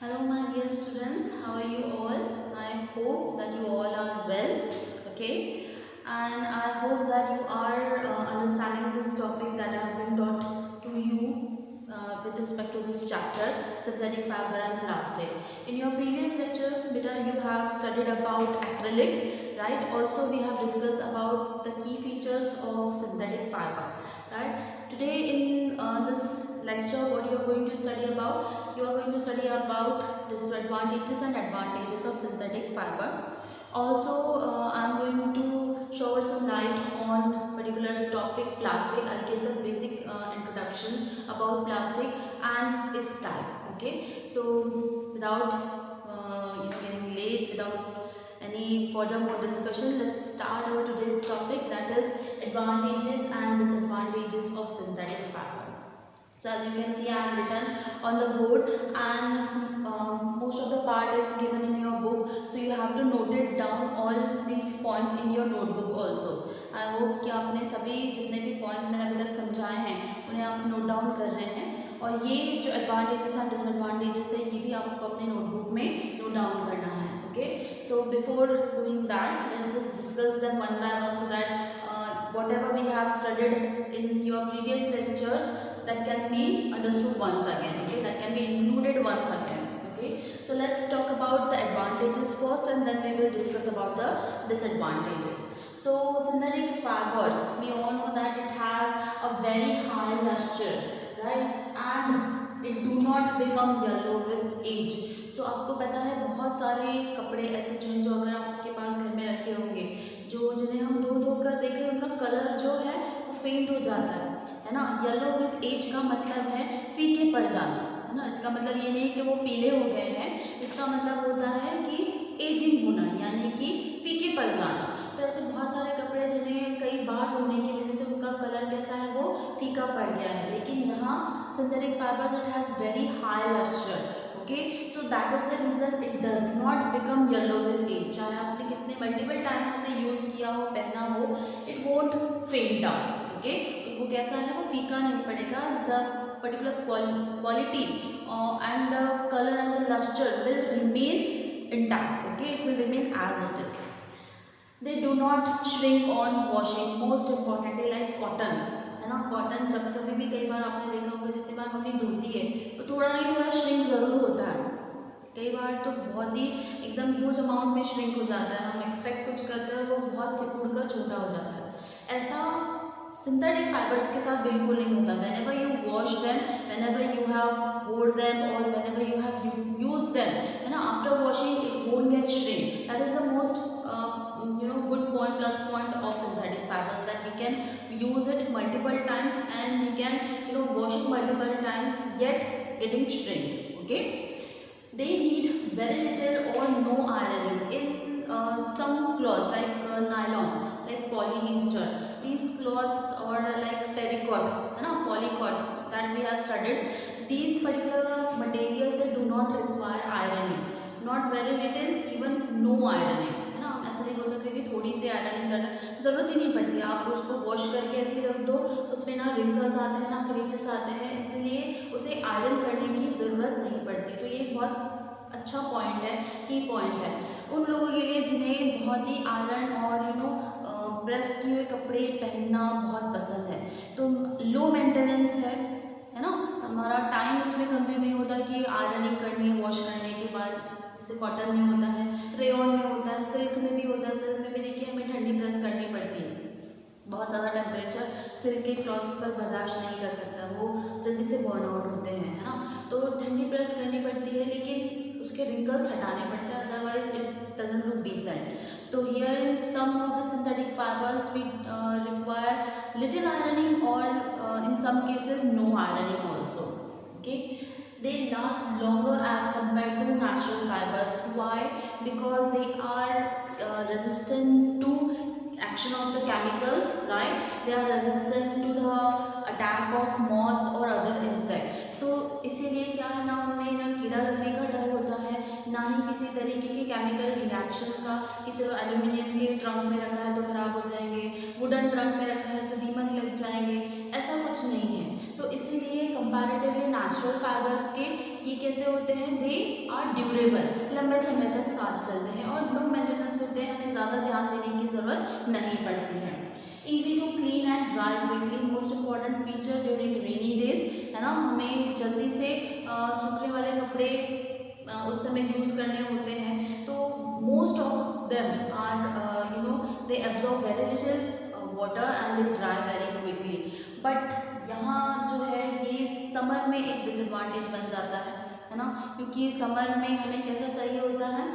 Hello, my dear students. How are you all? I hope that you all are well. Okay, and I hope that you are understanding this topic that I have been taught to you with respect to this chapter, synthetic fiber and plastic. In your previous lecture, beta, you have studied about acrylic, right? Also, we have discussed about the key features of synthetic fiber, right? Today, in this lecture, what you are going to study about? You are going to study about disadvantages and advantages of synthetic fiber. Also, I am going to shower some light on particular topic plastic. I'll give the basic introduction about plastic and its type. Okay, so without getting late, without any further more discussion, let's start our today's topic, that is advantages and disadvantages of synthetic fiber. So as you can see, I have written on the board, and most of the part is given in your book. So you have to note it down all these points in your notebook also. I hope कि आपने सभी जितने भी points मैंने अभी तक समझाए हैं उन्हें आप note down कर रहे हैं, और ये जो advantages and disadvantages है ये भी आपको अपने notebook में note down करना है. Okay. So before doing that, let's just discuss them one by one so that whatever we have studied in your previous lectures, that can be understood once again. Okay, that can be included once again. Okay, so let's talk about the advantages first, and then we will discuss about the disadvantages. So synthetic fibers, we all know that it has a very high luster, right, and it do not become yellow with age. So आपको पता है बहुत सारे कपड़े ऐसे जो अगर आपके पास घर में रखे होंगे, जो जिन्हें हम धो कर देखें उनका कलर जो है वो फेंट हो जाता है ना. येलो विद एज का मतलब है फीके पड़ जाना, है ना. इसका मतलब ये नहीं कि वो पीले हो गए हैं, इसका मतलब होता है कि एजिंग होना, यानी कि फीके पड़ जाना. तो ऐसे बहुत सारे कपड़े जिन्हें कई बार धोने की वजह से उनका कलर कैसा है, वो फीका पड़ गया है, लेकिन यहाँ synthetic fibres it has very high lustre. Okay, so that is the reason it does not become yellow with age. चाहे आपने कितने मल्टीपल टाइम्स इसे यूज़ किया हो, पहना हो, it won't fade down. Okay, वो कैसा है, वो फीका नहीं पड़ेगा. The particular quality and the colour and the lustre will remain intact. Okay, it will remain as it is. They do not shrink on washing. Most importantly, like cotton, है ना. Cotton जब कभी भी, कई बार आपने देखा होगा, जितनी बार मम्मी धोती है तो थोड़ा नहीं थोड़ा श्रिंक ज़रूर होता है. कई बार तो बहुत ही एकदम ह्यूज अमाउंट में श्रिंक हो जाता है. हम एक्सपेक्ट कुछ करते हैं और वो बहुत सिकुड़ कर छोटा हो जाता है. ऐसा सिंथेटिक फाइबर्स के साथ बिल्कुल नहीं होता. whenever you wash them, whenever you have wore them, or whenever you have used them, है ना, after washing it won't get shrink. That is the most good point, plus point of synthetic fibers, that we can use it multiple times and we can wash it multiple times yet getting shrinked. Okay, they need very little or no ironing. In some cloths like nylon, like polyester, these cloths, or like terracotta, है ना, polycot that we have studied, these particular materials they do not require ironing. Not very little, even no ironing, है ना. ऐसा नहीं बोल सकते कि थोड़ी सी आयरनिंग करना, ज़रूरत ही नहीं पड़ती. आप उसको वॉश करके ऐसे ही रख दो, उसमें ना रिंकल्स आते हैं ना क्रीचेस आते हैं, इसलिए उसे आयरन करने की ज़रूरत नहीं पड़ती. तो ये बहुत अच्छा पॉइंट है, की पॉइंट है उन लोगों के लिए जिन्हें बहुत ही आयरन और प्रेस किए हुए कपड़े पहनना बहुत पसंद है. तो लो मेंटेनेंस है ना, हमारा टाइम उसमें कंज्यूम नहीं होता कि आयरनिंग करनी है वॉश करने के बाद. जैसे कॉटन में होता है, रेयॉन में होता है, सिल्क में भी होता है. सिल्क में भी देखिए हमें ठंडी प्रेस करनी पड़ती है. बहुत ज़्यादा टेम्परेचर सिल्क के क्लॉथ्स पर बर्दाश्त नहीं कर सकता, वो जल्दी से बर्न आउट होते हैं, है ना. तो ठंडी प्रेस करनी पड़ती है, लेकिन उसके रिंकल्स हटाने पड़ते हैं, otherwise it doesn't look decent. तो here in some of the synthetic fibres we require little ironing, और in some cases no ironing also. Okay, they last longer as compared to natural fibers. Why? Because they are resistant to action of the chemicals, right. They are resistant to the attack of moths or other insects. तो इसीलिए क्या है ना, उनमें ना कीड़ा लगने का डर होता है, ना ही किसी तरीके की केमिकल रिएक्शन का, कि चलो एल्यूमिनियम के ट्रंक में रखा है तो ख़राब हो जाएंगे, वुडन ट्रंक में रखा है तो दीमक लग जाएंगे, ऐसा कुछ नहीं है. तो इसीलिए कंपैरेटिवली नेचुरल फाइबर्स के ये कैसे होते हैं, दे आर ड्यूरेबल, लंबे समय तक साथ चलते हैं और लो मेंटेनेंस होते हैं, हमें ज़्यादा ध्यान देने की ज़रूरत नहीं पड़ती है। Easy to clean and dry quickly, most important feature during rainy days, है ना, हमें जल्दी से सूखने वाले कपड़े उस समय यूज़ करने होते हैं, तो most of them are they absorb very little water and they dry very quickly. But यहाँ जो है ये समर में एक डिसएडवांटेज बन जाता है ना, क्योंकि समर में हमें कैसा चाहिए होता है,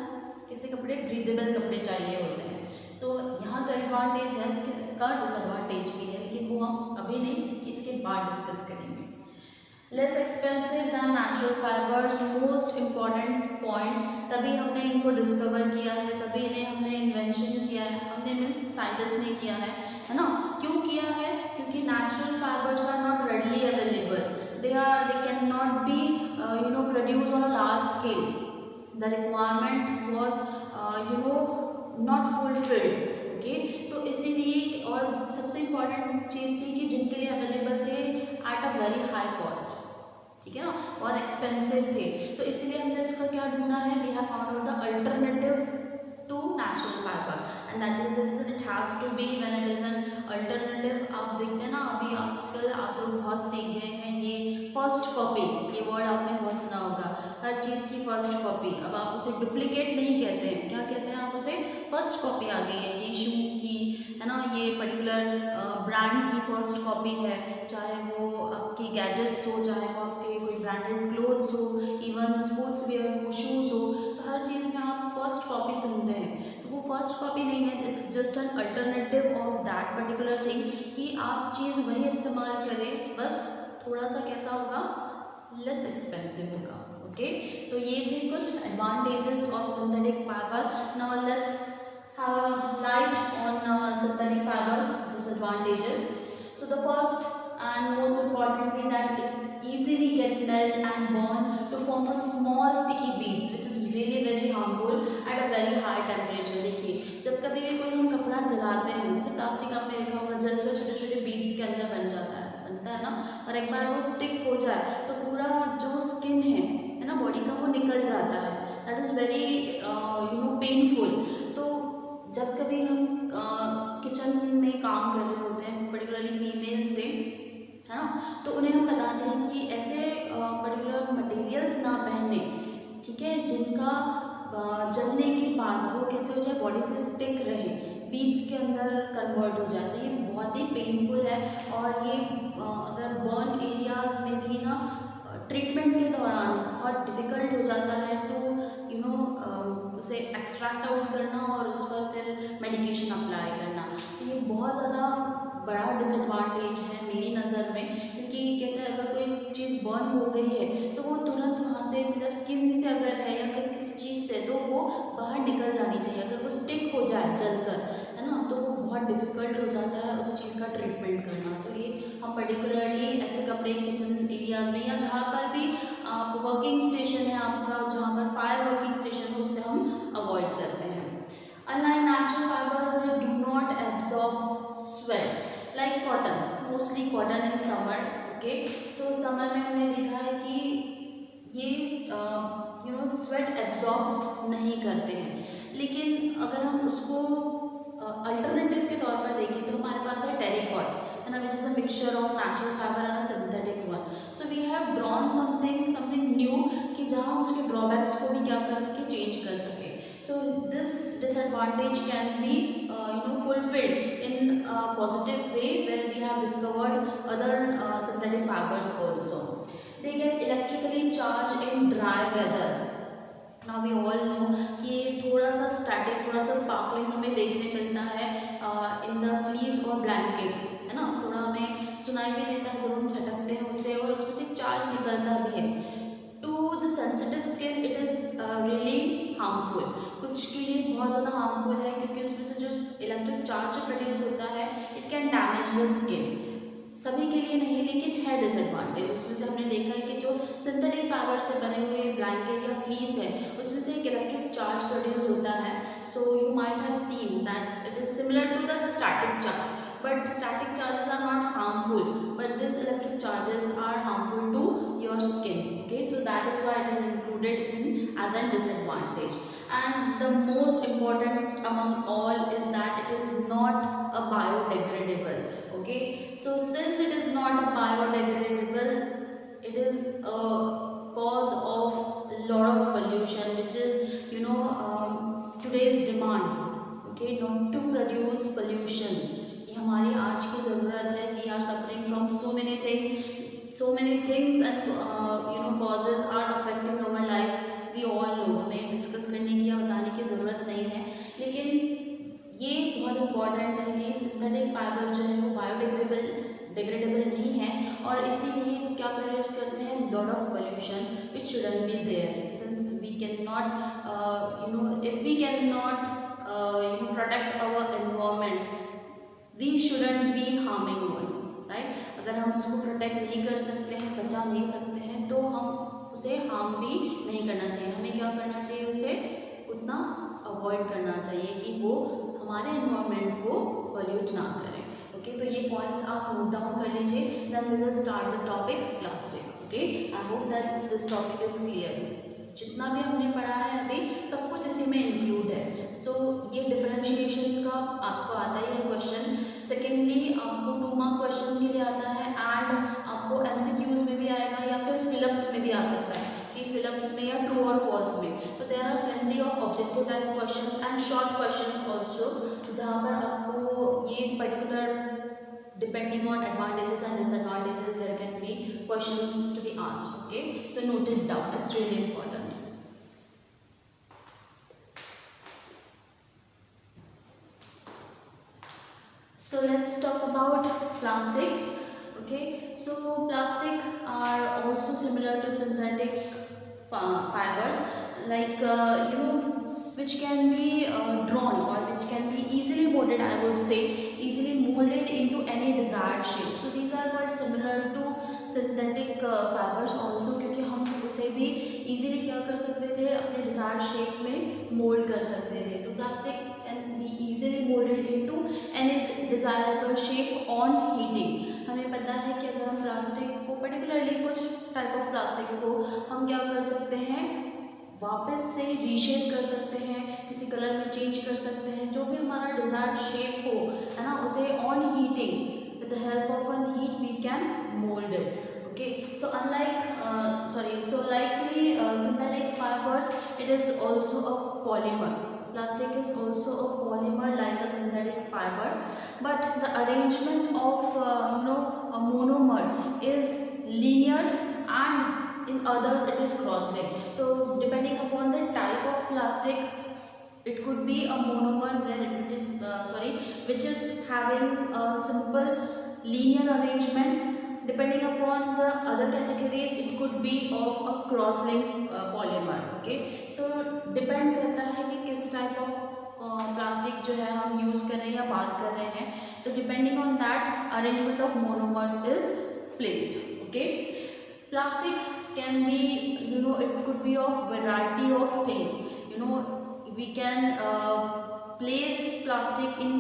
कैसे कपड़े, ब्रीदेबल कपड़े चाहिए होते हैं। सो यहाँ तो एडवांटेज है, लेकिन इसका डिसएडवांटेज भी है, लेकिन वो हम अभी नहीं, इसके बाद डिस्कस करेंगे। Less expensive than natural fibres, most important point, तभी हमने इनको डिस्कवर किया है, तभी इन्हें हमने इन्वेंशन किया है, हमने मीन्स साइंटिस्ट ने किया है ना। क्यों किया है, क्योंकि natural fibres are not readily available, they can not be produce on a large scale, the requirement was not fulfilled, okay. तो इसीलिए, और सबसे इम्पॉर्टेंट चीज़ थी कि जिनके लिए अवेलेबल थे at a very high cost, ठीक है ना, और एक्सपेंसिव थे, तो इसीलिए हमने इसका क्या ढूंढा है, we have found out the alternative to natural fibre and that is the reason it has to be when it is an alternative. आप देखते हैं ना, अभी आजकल आप लोग बहुत सीख गए हैं ये फर्स्ट कॉपी, ये वर्ड आपने बहुत सुना होगा, हर चीज़ की फर्स्ट कॉपी। अब आप उसे डुप्लीकेट नहीं कहते हैं, क्या कहते हैं आप उसे, फर्स्ट कॉपी आ गई है, ये शू की, है ना, ये पर्टिकुलर ब्रांड की फर्स्ट कॉपी है, चाहे वो आपकी गैजेट्स हो, चाहे वो आपके कोई ब्रांडेड क्लोथ्स हो, इवन स्पोर्ट्स वेयर हो, शूज़ हो, तो हर चीज़ में आप फर्स्ट कॉपी सुनते हैं। तो वो फर्स्ट कॉपी नहीं है, it's just an alternative of that particular thing, कि आप चीज़ वही इस्तेमाल करें, बस थोड़ा सा कैसा होगा, लेस एक्सपेंसिव होगा, ओके। तो ये थे कुछ advantages of synthetic fibre. Now let's have a light on synthetic fibers disadvantages. So the first and most importantly that it easily get melt and burn to form a small sticky beads which is really very harmful at a very high temperature। देखिए, जब कभी भी कोई हम कपड़ा जलाते हैं, जैसे प्लास्टिक आपने देखा होगा, जल तो छोटे छोटे बीड्स के अंदर बनता है ना, और एक बार वो स्टिक हो जाए तो पूरा जो स्किन है ना बॉडी का, वो निकल जाता है, दैट इज़ वेरी पेनफुल। तो जब कभी हम किचन में काम कर रहे होते हैं, पर्टिकुलरली फीमेल से, है ना, तो उन्हें हम बताते हैं कि ऐसे पर्टिकुलर मटेरियल्स ना पहने, ठीक है, जिनका जलने के बाद वो कैसे हो जाए, बॉडी से स्टिक रहे, बीड्स के अंदर कन्वर्ट हो जाए। तो ये बहुत ही पेनफुल है, और ये अगर बर्न एरियाज में भी ना ट्रीटमेंट के दौरान बहुत डिफ़िकल्ट हो जाता है टू उसे एक्सट्रैक्ट आउट करना और उस पर फिर मेडिकेशन अप्लाई करना। तो ये बहुत ज़्यादा बड़ा डिसएडवांटेज है मेरी नज़र में, क्योंकि कैसे अगर कोई चीज़ बर्न हो गई है तो वो तुरंत वहाँ से, मतलब स्किन से अगर है या कहीं किसी चीज़ से, तो वो बाहर निकल जानी चाहिए। अगर वो स्टिक हो जाए जलकर, है ना, तो वो बहुत डिफ़िकल्ट हो जाता है उस चीज़ का ट्रीटमेंट करना। तो ये हम पर्टिकुलरली ऐसे कपड़े किचन एरियाज़ में, या जहाँ पर भी आप वर्किंग स्टेशन है आपका, जहाँ पर फायर वर्किंग स्टेशन हो, उससे हम अवॉइड करते हैं। Unlike natural fibers, they do not absorb sweat like cotton, mostly cotton in summer, okay। So summer में हमने देखा है कि ये स्वेट एब्जॉर्ब नहीं करते हैं, लेकिन अगर हम उसको अल्टरनेटिव के तौर पर देखें तो हमारे पास है टेरिकॉट, है ना, which is a mixture of natural fibre and synthetic one. So we have drawn something new, कि जहाँ हम उसके ड्रॉबैक्स को भी क्या कर सके, चेंज कर सके। So this disadvantage can be fulfilled in a positive way where we have discovered other synthetic fibers also. They get electrically charged in dry weather. Now we all know कि थोड़ा सा स्टैटिक, थोड़ा सा sparkling हमें देखने मिलता है in the fleece और ब्लैंकेट्स, है ना, थोड़ा हमें सुनाई भी देता है जब हम झटकते हैं उसे, और उसमें से चार्ज निकलता भी है। To the sensitive skin it is really harmful, कुछ के लिए बहुत ज़्यादा हार्मफुल है, क्योंकि उसमें से जो इलेक्ट्रिक चार्ज प्रोड्यूस होता है it can damage the skin. सभी के लिए नहीं, लेकिन है डिसएडवांटेज। उसमें से हमने देखा है कि जो सिंथेटिक फाइबर से बने हुए ब्लैंकेट या फ्लीस है, उसमें से एक इलेक्ट्रिक चार्ज प्रोड्यूस होता है। So you might have seen that it is similar to the static charge, but static charges are not harmful, but these electric charges are harmful to your skin. Okay, so that is why it is included in as a disadvantage. And the most important among all is that it is not a biodegradable. Okay, so since it is not a biodegradable, it is a cause of a lot of pollution, which is today's demand. Okay, not to produce pollution, ये हमारी आज की ज़रूरत है. We are suffering from so many things and causes are affecting our life. We all know, हमें discuss करने की या बताने की ज़रूरत नहीं है, लेकिन ये बहुत इम्पॉर्टेंट है कि सिंथेटिक फाइबर जो है वो बायोडिग्रेडेबल नहीं है, और इसीलिए क्या प्रोड्यूस करते हैं, lot of pollution which shouldn't be there, since we can not if we can not protect our environment, we shouldn't be harming one, right. अगर हम उसको प्रोटेक्ट नहीं कर सकते हैं, बचा नहीं सकते हैं, तो हम उसे हार्म भी नहीं करना चाहिए. हमें क्या करना चाहिए, उसे उतना अवॉइड करना चाहिए कि वो हमारे एनवायरनमेंट को पॉल्यूट ना करें. ओके, तो ये पॉइंट्स आप नोट डाउन कर लीजिए. Then we will start the topic plastic. Okay, I hope that this topic is clear. जितना भी हमने पढ़ा है अभी, सब कुछ इसी में इंक्लूड है. सो ये डिफरेंशिएशन का आपको आता है क्वेश्चन. सेकेंडली, आपको 2 मार्क क्वेश्चन के लिए आता है, एंड आपको MCQs में भी आएगा या फिर फिलिप्स में भी आ सकता है, कि फिलिप्स में या ट्रू और फॉल्स में. तो there are plenty of objective type questions and short questions also, जहाँ पर आपको ये particular depending on advantages and disadvantages there can be questions to be asked. Okay, so note it down, it's really important. So let's talk about plastic. Okay, so plastic are also similar to synthetic fibers, like which can be drawn or which can be easily molded, I would say, easily molded into any desired shape. So these are quite similar to synthetic fibers also, क्योंकि हम उसे भी easily क्या कर सकते थे, अपने desired shape में mold कर सकते थे. तो plastic can be easily molded into any desirable shape on heating. हमें पता है कि अगर हम प्लास्टिक को पर्टिकुलरली कुछ टाइप ऑफ प्लास्टिक को हम क्या कर सकते हैं, वापस से रीशेप कर सकते हैं, किसी कलर में चेंज कर सकते हैं, जो भी हमारा डिजायर्ड शेप हो, है ना, उसे on heating with the help of an heat we can mould it. Okay, so likely synthetic fibers, it is also a polymer. Plastic is also a polymer like a synthetic fiber, but the arrangement of a monomer is linear, and in others it is cross-linked. So depending upon the type of plastic, it could be a monomer where it is which is having a simple linear arrangement. Depending upon the other categories, it could be of a cross-linked polymer. Okay, so depend करता है कि किस type of plastic जो है हम use कर रहे हैं या बात कर रहे हैं, तो depending on that arrangement of monomers is placed. Okay, plastics can be, it could be of variety of things. We can play with plastic in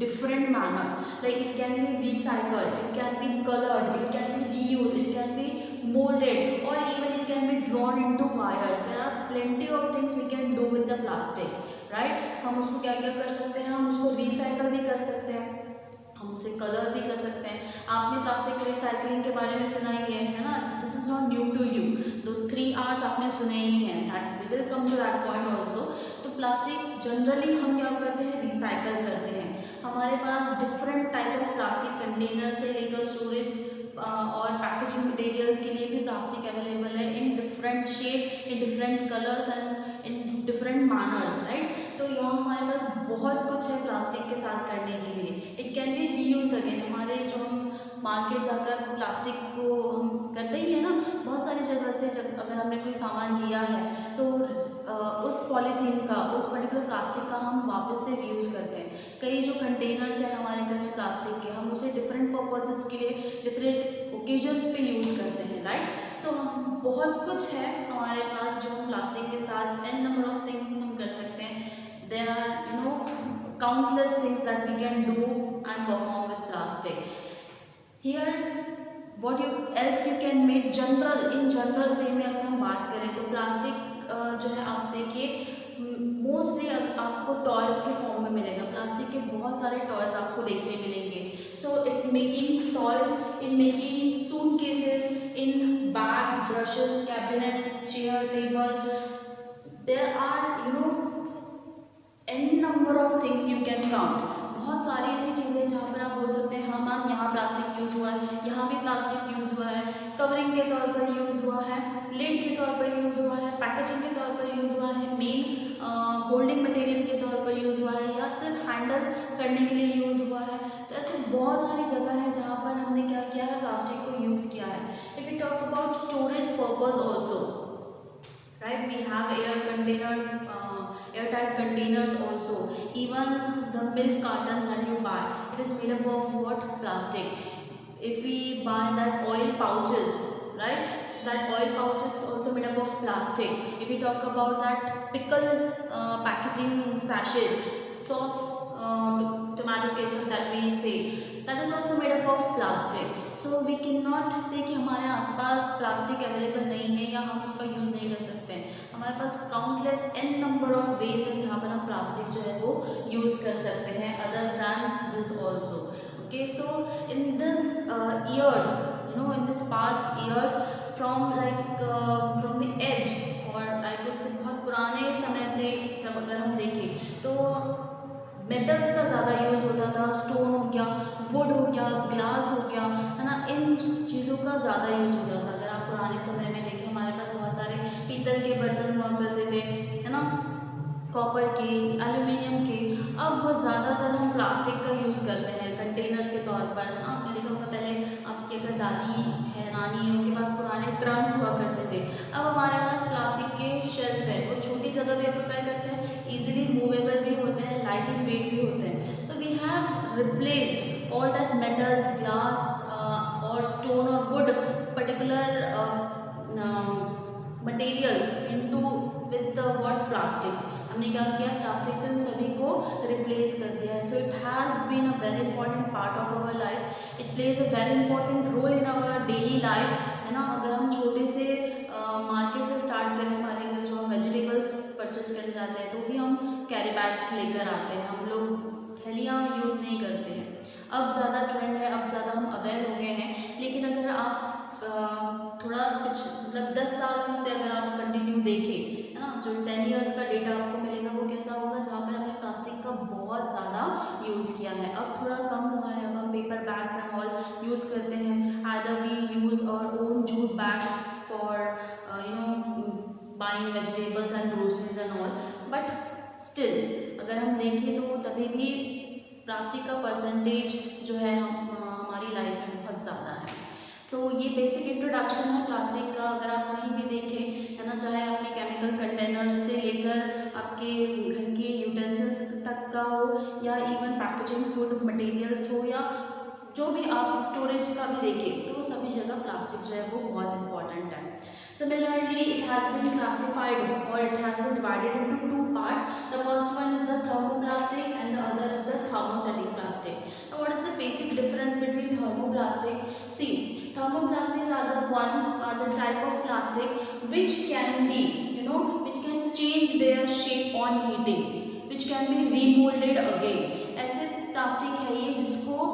different manner, like it can be recycled, it can be colored, it can be reused, it can be molded, or even it can be drawn into wires. There are plenty of things we can do with the plastic, right? हम उसको क्या क्या कर सकते हैं, हम उसको recycle भी कर सकते हैं, हम उसे कलर भी कर सकते हैं. आपने प्लास्टिक रिसाइकलिंग के बारे में सुना ही है ना, this is not new to you. तो 3 R's आपने सुने ही हैं, that we will come to that point also. तो प्लास्टिक जनरली हम क्या करते हैं, रिसाइकल करते हैं. हमारे पास different type of plastic container से लेकर स्टोरेज और पैकेजिंग मटेरियल्स के लिए भी प्लास्टिक अवेलेबल है, in different shape, in different colours and in different manners, right. तो यहाँ हमारे पास बहुत कुछ है प्लास्टिक के साथ करने के लिए. It can be reuse again. हमारे जो हम मार्केट जाकर प्लास्टिक को हम करते ही है ना, बहुत सारी जगह से जब अगर हमने कोई सामान लिया है तो उस पॉलीथीन का, उस पर्टिकुलर प्लास्टिक का हम वापस से रीयूज़ करते हैं. कई जो कंटेनर्स हैं हमारे घर में प्लास्टिक के, हम उसे डिफरेंट पर्पसेस के लिए, डिफरेंट ओकेजन्स पे यूज़ करते हैं, राइट. सो बहुत कुछ है हमारे पास जो हम प्लास्टिक के साथ एन नंबर ऑफ थिंग्स हम कर सकते हैं. There are countless things that we can do and perform with plastic. Here what you else you can make general वे में अगर हम बात करें तो प्लास्टिक जो है आप देखिए मोस्टली आपको टॉयज़ के फॉर्म में मिलेगा। प्लास्टिक के बहुत सारे टॉयज़ आपको देखने मिलेंगे। So it making toys, in making suit cases, in bags, brushes, cabinets, chair, table, there are any number of things you can count. बहुत सारी ऐसी चीज़ें जहाँ पर आप बोल सकते हैं हाँ मैम यहाँ प्लास्टिक यूज़ हुआ है, यहाँ भी प्लास्टिक यूज़ हुआ है, कवरिंग के तौर पर यूज़ हुआ है, लिड के तौर पर यूज़ हुआ है, पैकेजिंग के तौर पर यूज़ हुआ है, मेन होल्डिंग मटेरियल के तौर पर यूज़ हुआ है, या सिर्फ हैंडल करने के लिए यूज़ हुआ है। तो ऐसे बहुत सारी जगह है जहाँ पर हमने क्या किया है, प्लास्टिक को यूज़ किया है। If you talk about storage purpose also, right, we have airtight containers also. Even the milk cartons that you buy, it is made up of what? Plastic. If we buy that oil pouches, right, that oil pouch is also made up of plastic. If we talk about that pickle packaging sachet, sauce, tomato ketchup that we say, that is also made up of plastic. So we cannot say कि हमारे आसपास plastic available नहीं है या हम उसका use नहीं कर सकते हैं। हमारे पास countless n number of ways है जहाँ पर हम प्लास्टिक जो है वो यूज़ कर सकते हैं other than this also. Okay, so in this years, in this past years, from the age, और आई कुड से बहुत पुराने समय से जब अगर हम देखें तो मेटल्स का ज़्यादा यूज़ होता था। स्टोन हो गया, वुड हो गया, ग्लास हो गया, है ना, इन चीज़ों का ज़्यादा यूज़ होता था। अगर आप पुराने समय में देखें हमारे पास बहुत सारे पीतल के बर्तन हुआ करते थे, है ना, कॉपर के, एल्युमिनियम के। अब ज़्यादातर हम प्लास्टिक का यूज़ करते हैं कंटेनर्स के तौर पर। आपने देखा होगा पहले आपकी अगर दादी है, नानी है, उनके पास पुराने ट्रंक हुआ करते थे। अब हमारे पास प्लास्टिक के शेल्फ है, वो छोटी जगह भी ऑक्यूपाई करते हैं, ईजिली मूवेबल भी होते हैं, लाइट इन वेट भी होते हैं। तो we have replaced all that metal, glass और स्टोन और wood particular materials into with what plastic. हमने क्या किया, प्लास्टिक से उन सभी को रिप्लेस कर दिया है। So it has been a very important part of our life. It plays a very important role in our daily life, है ना। अगर हम छोटे से मार्केट से स्टार्ट करें, हमारे घर जो हम वेजिटेबल्स परचेस करने जाते हैं तो भी हम कैरी बैग्स लेकर आते हैं, हम लोग थैलियाँ यूज़ नहीं करते हैं। अब ज़्यादा ट्रेंड है, अब ज़्यादा हम अवेयर हो गए हैं। लेकिन अगर आप थोड़ा मतलब 10 साल से अगर आप कंटिन्यू देखें, है ना, जो 10 इयर्स का डेटा आपको मिलेगा वो कैसा होगा, जहाँ पर हमने प्लास्टिक का बहुत ज़्यादा यूज़ किया है। अब थोड़ा कम हुआ है, अब हम paper bags and all use करते हैं। Either we use our own jute bags for buying vegetables and groceries and all, but still अगर हम देखें तो तभी भी प्लास्टिक का परसेंटेज जो है हमारी लाइफ में बहुत ज़्यादा है। तो ये बेसिक इंट्रोडक्शन है प्लास्टिक का। अगर आप कहीं भी देखें, है ना, चाहे आपके केमिकल कंटेनर्स से लेकर आपके घर के यूटेंसिल्स तक का हो, या इवन पैकेजिंग फूड मटेरियल्स हो, या जो भी आप स्टोरेज का भी देखें, तो सभी जगह प्लास्टिक जो है वो बहुत इंपॉर्टेंट है। Similarly, it has been classified or it has been divided into two parts. The first one is the thermoplastic and the other is the thermosetting plastic. Now, what is the basic difference between thermoplastic? See, thermoplastics are the type of plastic which can be, which can change their shape on heating, which can be remolded again. ऐसे plastic है ये जिसको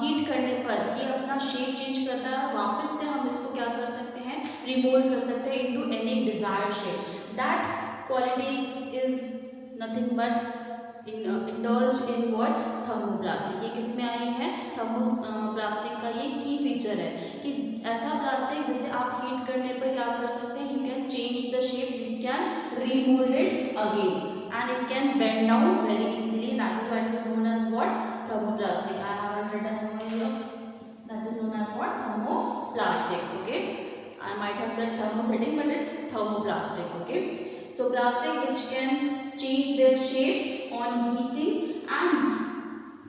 heat करने पर ये अपना shape change करता है, वापस से हम इसको क्या कर सकते हैं, रिमोल्ड कर सकते हैं into any desired shape. That quality is nothing but indulge in what, thermoplastic. ये किस में आई है, थर्मोप्लास्टिक का ये की फीचर है कि ऐसा प्लास्टिक जिसे आप हीट करने पर क्या कर सकते हैं, you can change the shape, you can remould it again and it can bend down very easily. That is why it is known as what, thermoplastic. I haven't written over here. That is known as what, thermoplastic. Okay, I might have said thermosetting, but it's thermoplastic. Okay, so plastic which can change their shape on heating and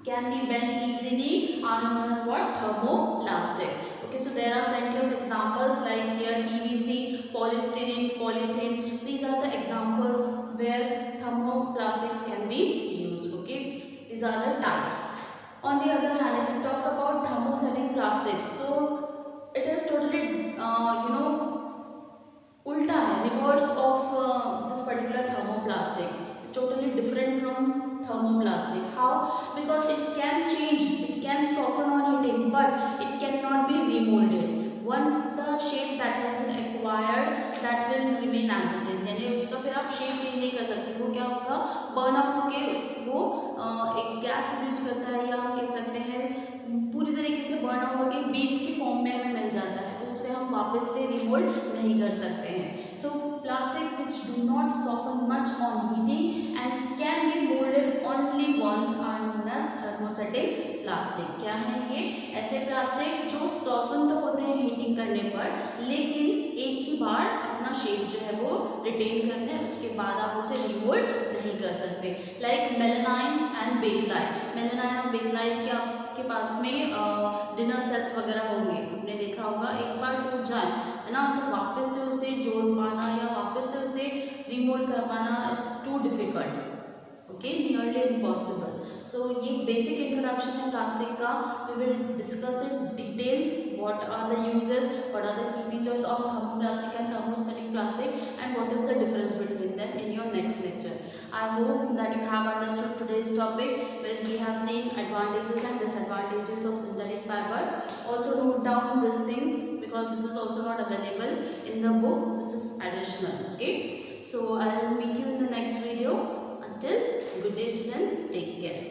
can be bent easily are known as what, thermoplastic. Okay, so there are plenty of examples like here PVC, polystyrene, polythene. These are the examples where thermoplastics can be used. Okay, These are the types. On the other hand, if we talk about thermosetting plastics, so it is totally ulta hai, reverse of this particular thermoplastic. It's totally different from thermoplastic. How? Because it can change, it can soften on heating, but it cannot be remolded. Once the shape that has been acquired, that will remain as it is. यानी उसका फिर आप shape change नहीं कर सकते. वो क्या होगा, बर्न आउट होके वो एक गैस प्रोड्यूस करता है, या हम कह सकते हैं पूरी तरीके से बर्न आउट होके बीड्स की फॉर्म में हमें मिल जाता है, तो उसे हम वापस से रिमोल्ड नहीं कर सकते हैं. So plastic which do not soften much on heating and can be molded only once are known as thermosetting plastic. क्या है ये? ऐसे प्लास्टिक जो सॉफ्टन तो होते हैं हीटिंग करने पर, लेकिन एक ही बार अपना शेप जो है वो रिटेन करते हैं, उसके बाद आप उसे रिमोल्ड नहीं कर सकते. Like melamine and bakelite. Melamine और बेकलाइट के आपके पास में डिनर सेट्स वगैरह होंगे, आपने देखा होगा. एक बार टूट जाए है ना, तो वापस से उसे जोड़ पाना या वापस से उसे रिमोल्ड कर पाना it's too difficult. Okay, nearly impossible. So ये बेसिक इंट्रोडक्शन है प्लास्टिक का. We will discuss in detail what are the uses, what are the key features of thermoplastic and thermostatic plastic, and what is the difference between them in your next lecture. I hope that you have understood today's topic, where we have seen advantages and disadvantages of synthetic fiber. Also note down these things, because this is also not available in the book. This is additional. Okay, so I will meet you in the next video. Until good day students, take care.